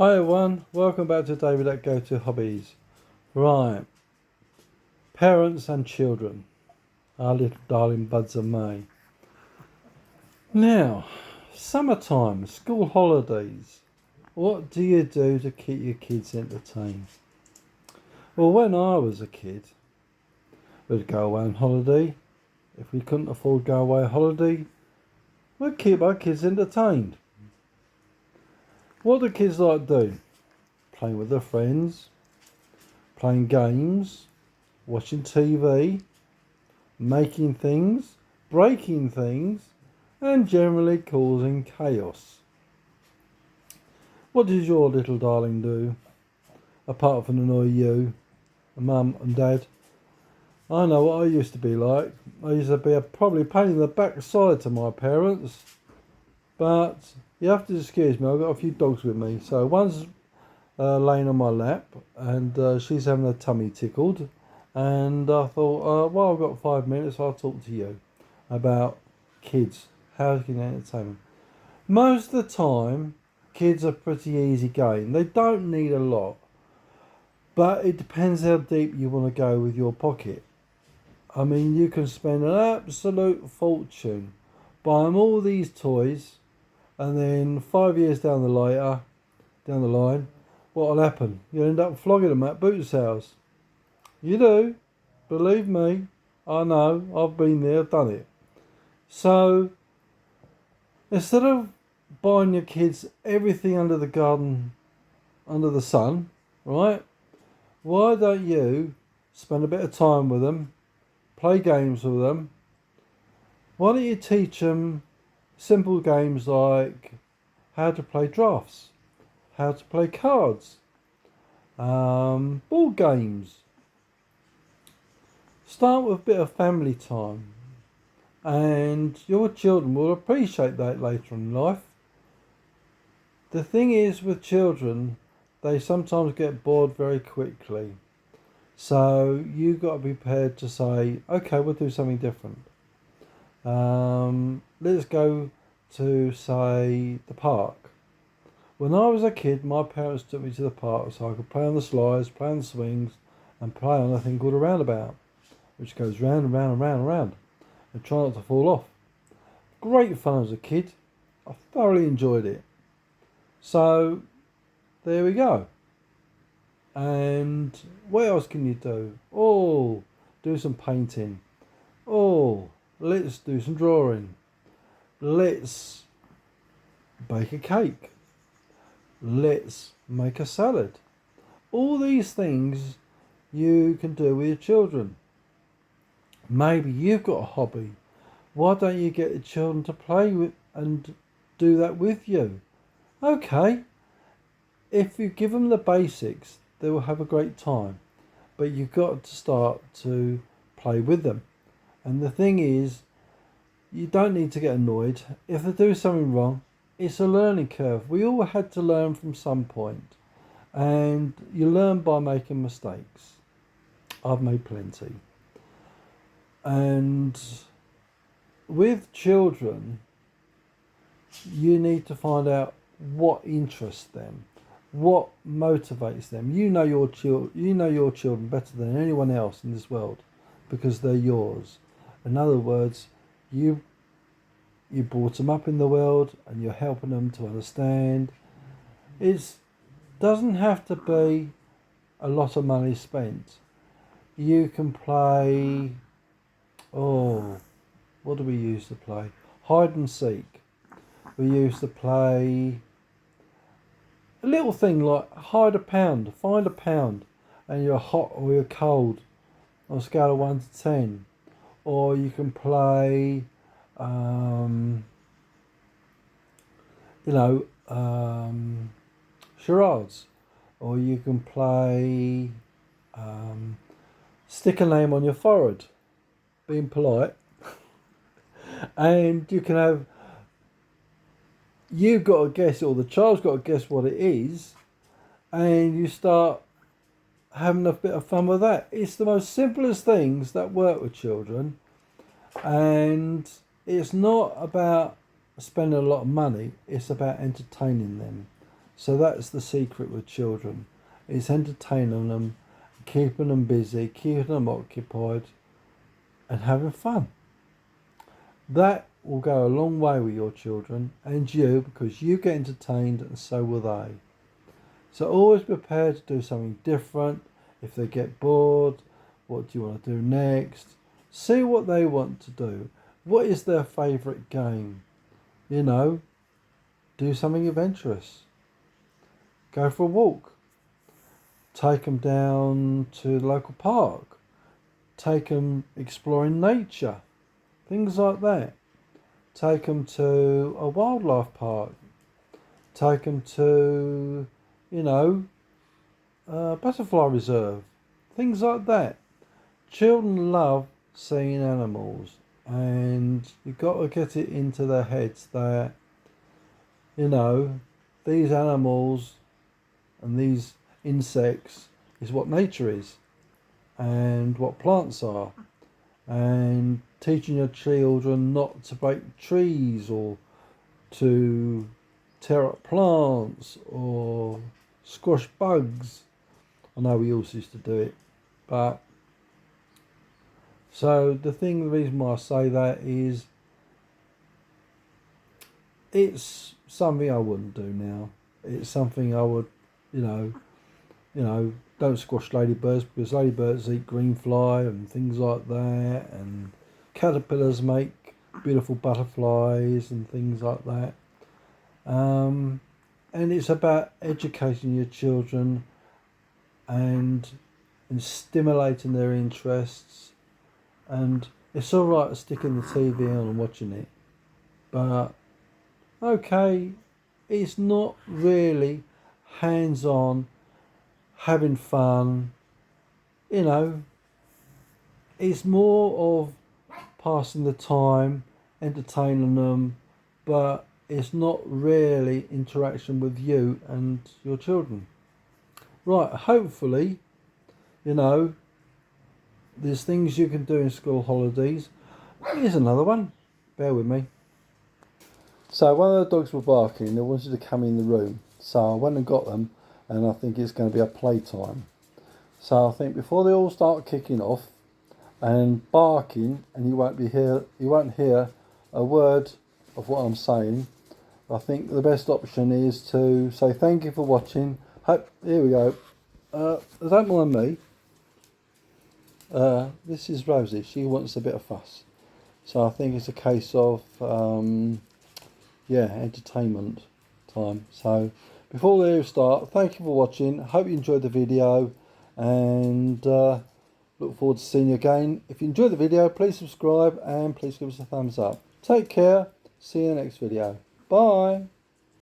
Hi everyone, welcome back to David at Go To Hobbies. Right, parents and children, our little darling buds of May. Now, summertime, school holidays. What do you do to keep your kids entertained? Well, when I was a kid, we'd go away on holiday. If we couldn't afford to go away on holiday, we'd keep our kids entertained. What do kids like to do? Playing with their friends, playing games, watching TV, making things, breaking things, and generally causing chaos. What does your little darling do, apart from annoy you, mum and dad? I know what I used to be like. I used to be a probably pain in the backside to my parents, but you have to excuse me, I've got a few dogs with me. So one's laying on my lap, and she's having her tummy tickled. And I thought, well, I've got 5 minutes, I'll talk to you about kids. How you can entertain them. Most of the time, kids are pretty easy going. They don't need a lot. But it depends how deep you want to go with your pocket. I mean, you can spend an absolute fortune buying all these toys, and then 5 years down the line, what'll happen? You'll end up flogging them at Boots House. You do. Believe me. I know. I've been there, done it. So, instead of buying your kids everything under the garden, under the sun, right? Why don't you spend a bit of time with them, play games with them? Why don't you teach them simple games like how to play drafts, how to play cards, ball games. Start with a bit of family time, and your children will appreciate that later in life. The thing is with children, they sometimes get bored very quickly. So you've got to be prepared to say, okay, we'll do something different. Let's go to, say, the park. When I was a kid, my parents took me to the park so I could play on the slides, play on the swings, and play on a thing called a roundabout, which goes round and round and round and round, and try not to fall off. Great fun as a kid. I thoroughly enjoyed it. So, there we go. And what else can you do? Oh, do some painting. Oh, let's do some drawing. Let's bake a cake. Let's make a salad. All these things you can do with your children. Maybe you've got a hobby. Why don't you get the children to play with and do that with you? Okay. If you give them the basics, they will have a great time. But you've got to start to play with them. And the thing is, you don't need to get annoyed. If they do something wrong, it's a learning curve. We all had to learn from some point. And you learn by making mistakes. I've made plenty. And with children, you need to find out what interests them, what motivates them. You know your children better than anyone else in this world because they're yours. In other words, you brought them up in the world and you're helping them to understand. It doesn't have to be a lot of money spent. You can play, what do we used to play? Hide and seek. We used to play a little thing like hide a pound, find a pound, and you're hot or you're cold on a scale of 1 to 10. Or you can play, charades. Or you can play stick a name on your forehead, being polite. And you can have, you've got to guess, or the child's got to guess what it is, and you start having a bit of fun with that. It's the most simplest things that work with children, and it's not about spending a lot of money, it's about entertaining them. So that's the secret with children. It's entertaining them, keeping them busy, keeping them occupied, and having fun. That will go a long way with your children and you, because you get entertained and so will they. So always prepare to do something different. If they get bored, what do you want to do next? See what they want to do. What is their favourite game? You know, do something adventurous. Go for a walk. Take them down to the local park. Take them exploring nature. Things like that. Take them to a wildlife park. Take them to, you know, a butterfly reserve. Things like that. Children love seeing animals, and you've got to get it into their heads that, you know, these animals and these insects is what nature is and what plants are, and teaching your children not to break trees or to tear up plants or squash bugs. I know we also used to do it, but so the reason why I say that is it's something I wouldn't do now. It's something I would, you know, don't squash ladybirds, because ladybirds eat green fly and things like that, and caterpillars make beautiful butterflies and things like that. And it's about educating your children and stimulating their interests. And it's all right sticking the TV on and watching it, but okay, it's not really hands-on, having fun. You know, it's more of passing the time, entertaining them, but it's not really interaction with you and your children. Right, hopefully, you know, there's things you can do in school holidays. Here's another one. Bear with me. So one of the dogs were barking. They wanted to come in the room. So I went and got them, and I think it's going to be a playtime. So I think before they all start kicking off and barking, and you won't hear a word of what I'm saying, I think the best option is to say thank you for watching. Here we go. Don't mind me. This is Rosie. She wants a bit of fuss. So I think it's a case of, entertainment time. So before we start, thank you for watching. Hope you enjoyed the video, and look forward to seeing you again. If you enjoyed the video, please subscribe and please give us a thumbs up. Take care. See you in the next video. Bye.